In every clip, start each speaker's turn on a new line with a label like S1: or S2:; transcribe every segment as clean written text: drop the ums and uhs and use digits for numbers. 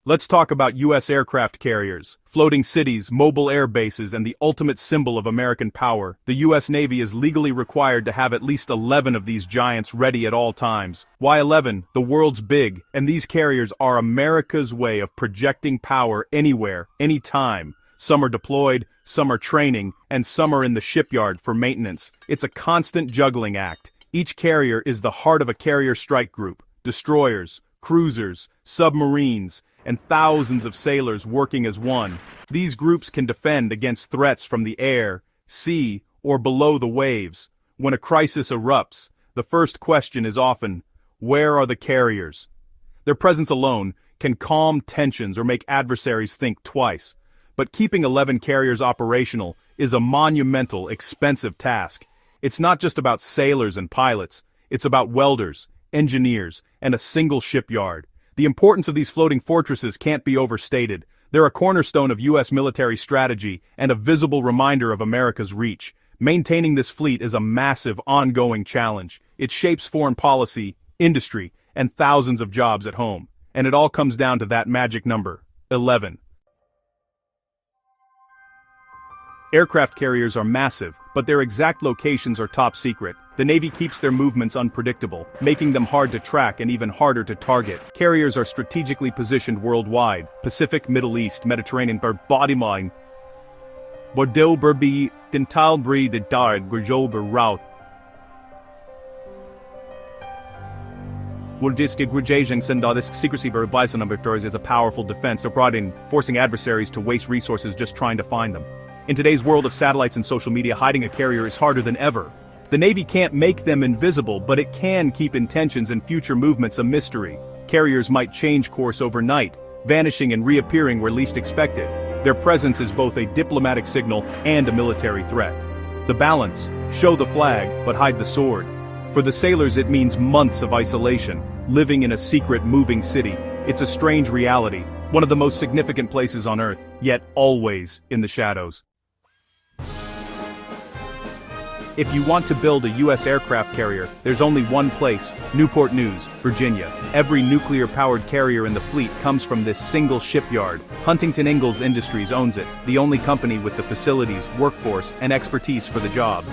S1: Let's talk about U.S. aircraft carriers, floating cities, mobile air bases, and the ultimate symbol of American power. The U.S. Navy is legally required to have at least 11 of these giants ready at all times. Why 11? The world's big, and these carriers are America's way of projecting power anywhere, anytime. Some are deployed, some are training, and some are in the shipyard for maintenance. It's a constant juggling act. Each carrier is the heart of a carrier strike group. Destroyers, cruisers, submarines, and thousands of sailors working as one. These groups can defend against threats from the air, sea, or below the waves. When a crisis erupts, the first question is often, where are the carriers? Their presence alone can calm tensions or make adversaries think twice. But keeping 11 carriers operational is a monumental, expensive task. It's not just about sailors and pilots, it's about welders, engineers, and a single shipyard. The importance of these floating fortresses can't be overstated. They're a cornerstone of U.S. military strategy and a visible reminder of America's reach. Maintaining this fleet is a massive, ongoing challenge. It shapes foreign policy, industry, and thousands of jobs at home. And it all comes down to that magic number, 11. Aircraft carriers are massive, but their exact locations are top secret. The Navy keeps their movements unpredictable, making them hard to track and even harder to target. Carriers are strategically positioned worldwide: Pacific, Middle East, Mediterranean, bodyline. Bordeaux Burby, Dental Brie de Dard, Gurjober Route. Logistic Gurjajang Sendadis secrecy bison numbers is a powerful defense to broaden, forcing adversaries to waste resources just trying to find them. In today's world of satellites and social media, hiding a carrier is harder than ever. The Navy can't make them invisible, but it can keep intentions and future movements a mystery. Carriers might change course overnight, vanishing and reappearing where least expected. Their presence is both a diplomatic signal and a military threat. The balance: show the flag, but hide the sword. For the sailors it means months of isolation, living in a secret moving city. It's a strange reality, one of the most significant places on Earth, yet always in the shadows. If you want to build a U.S. aircraft carrier, there's only one place: Newport News, Virginia. Every nuclear-powered carrier in the fleet comes from this single shipyard. Huntington Ingalls Industries owns it, the only company with the facilities, workforce, and expertise for the job.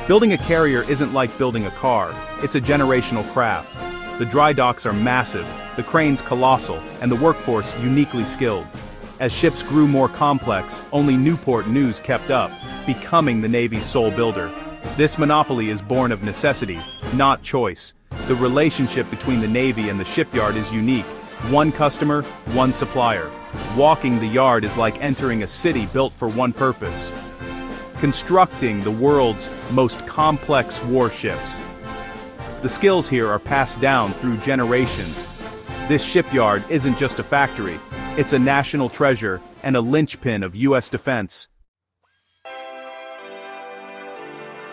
S1: Building a carrier isn't like building a car, it's a generational craft. The dry docks are massive, the cranes colossal, and the workforce uniquely skilled. As ships grew more complex, only Newport News kept up, becoming the Navy's sole builder. This monopoly is born of necessity, not choice. The relationship between the Navy and the shipyard is unique. One customer, one supplier. Walking the yard is like entering a city built for one purpose: constructing the world's most complex warships. The skills here are passed down through generations. This shipyard isn't just a factory, it's a national treasure and a linchpin of U.S. defense.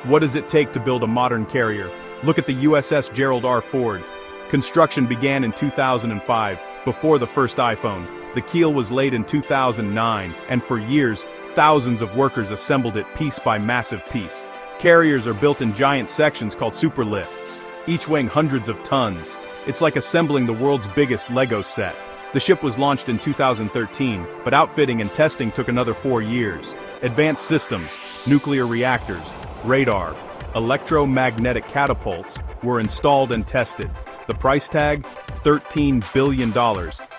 S1: What does it take to build a modern carrier? Look at the USS Gerald R. Ford. Construction began in 2005, before the first iPhone. The keel was laid in 2009, and for years, thousands of workers assembled it piece by massive piece. Carriers are built in giant sections called superlifts, each weighing hundreds of tons. It's like assembling the world's biggest Lego set. The ship was launched in 2013, but outfitting and testing took another 4 years. Advanced systems, nuclear reactors, radar, electromagnetic catapults were installed and tested. The price tag? $13 billion,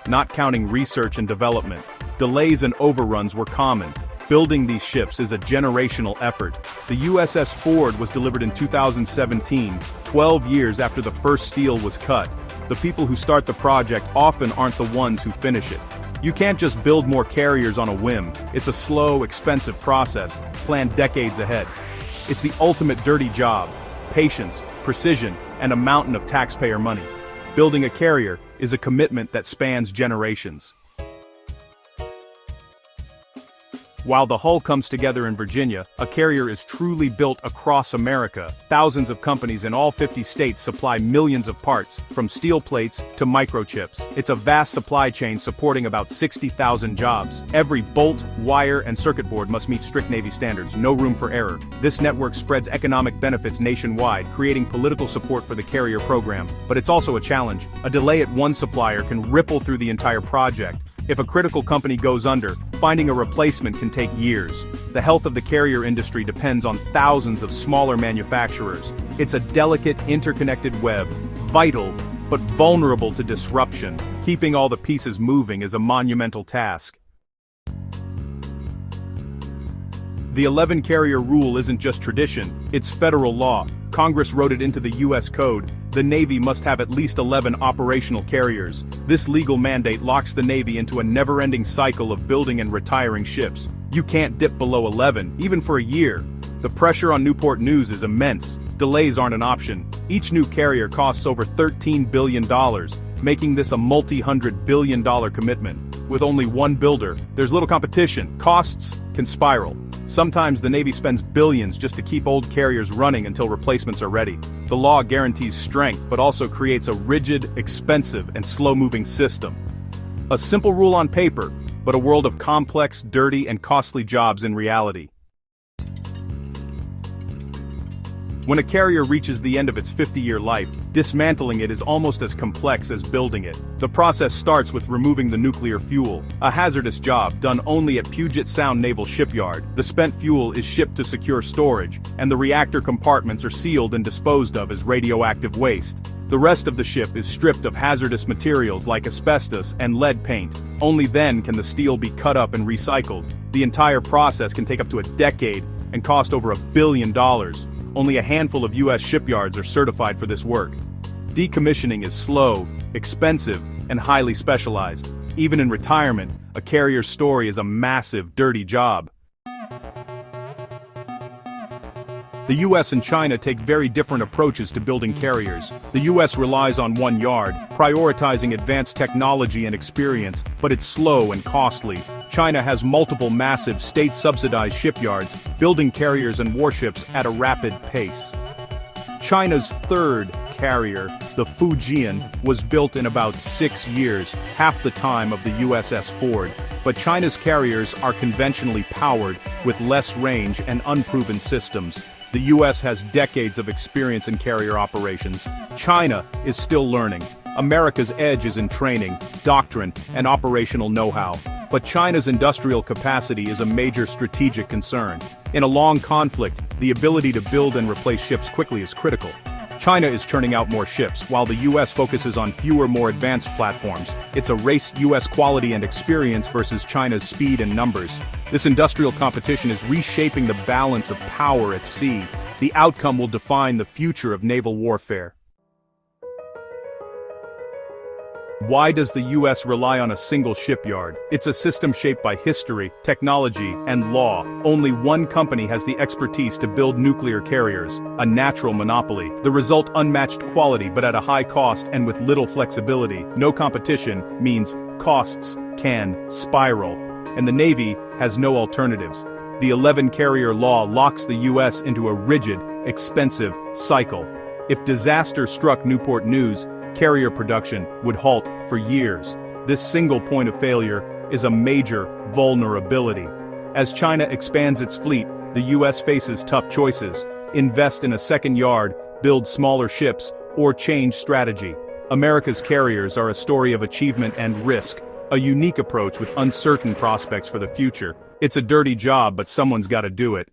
S1: not counting research and development. Delays and overruns were common. Building these ships is a generational effort. The USS Ford was delivered in 2017, 12 years after the first steel was cut. The people who start the project often aren't the ones who finish it. You can't just build more carriers on a whim. It's a slow, expensive process, planned decades ahead. It's the ultimate dirty job: patience, precision, and a mountain of taxpayer money. Building a carrier is a commitment that spans generations. While the hull comes together in Virginia, a carrier is truly built across America. Thousands of companies in all 50 states supply millions of parts, from steel plates to microchips. It's a vast supply chain supporting about 60,000 jobs. Every bolt, wire, and circuit board must meet strict Navy standards, no room for error. This network spreads economic benefits nationwide, creating political support for the carrier program. But it's also a challenge. A delay at one supplier can ripple through the entire project. If a critical company goes under, finding a replacement can take years. The health of the carrier industry depends on thousands of smaller manufacturers. It's a delicate, interconnected web, vital, but vulnerable to disruption. Keeping all the pieces moving is a monumental task. The 11-carrier rule isn't just tradition, it's federal law. Congress wrote it into the U.S. Code. The Navy must have at least 11 operational carriers. This legal mandate locks the Navy into a never-ending cycle of building and retiring ships. You can't dip below 11, even for a year. The pressure on Newport News is immense. Delays aren't an option. Each new carrier costs over $13 billion, making this a multi-hundred billion dollar commitment. With only one builder, there's little competition. Costs can spiral. Sometimes the Navy spends billions just to keep old carriers running until replacements are ready. The law guarantees strength but also creates a rigid, expensive, and slow-moving system. A simple rule on paper, but a world of complex, dirty, and costly jobs in reality. When a carrier reaches the end of its 50-year life, dismantling it is almost as complex as building it. The process starts with removing the nuclear fuel, a hazardous job done only at Puget Sound Naval Shipyard. The spent fuel is shipped to secure storage, and the reactor compartments are sealed and disposed of as radioactive waste. The rest of the ship is stripped of hazardous materials like asbestos and lead paint. Only then can the steel be cut up and recycled. The entire process can take up to a decade and cost over $1 billion. Only a handful of U.S. shipyards are certified for this work. Decommissioning is slow, expensive, and highly specialized. Even in retirement, a carrier's story is a massive, dirty job. The US and China take very different approaches to building carriers. The US relies on one yard, prioritizing advanced technology and experience, but it's slow and costly. China has multiple massive state-subsidized shipyards, building carriers and warships at a rapid pace. China's third carrier, the Fujian, was built in about 6 years, half the time of the USS Ford. But China's carriers are conventionally powered, with less range and unproven systems. The US has decades of experience in carrier operations. China is still learning. America's edge is in training, doctrine, and operational know-how. But China's industrial capacity is a major strategic concern. In a long conflict, the ability to build and replace ships quickly is critical. China is churning out more ships, while the US focuses on fewer, more advanced platforms. It's a race: US quality and experience versus China's speed and numbers. This industrial competition is reshaping the balance of power at sea. The outcome will define the future of naval warfare. Why does the US rely on a single shipyard? It's a system shaped by history, technology, and law. Only one company has the expertise to build nuclear carriers, a natural monopoly. The result: unmatched quality but at a high cost and with little flexibility. No competition means costs can spiral, and the Navy has no alternatives. The 11-carrier law locks the US into a rigid, expensive cycle. If disaster struck Newport News, carrier production would halt for years. This single point of failure is a major vulnerability. As China expands its fleet, the US faces tough choices: invest in a second yard, build smaller ships, or change strategy. America's carriers are a story of achievement and risk, a unique approach with uncertain prospects for the future. It's a dirty job, but someone's got to do it.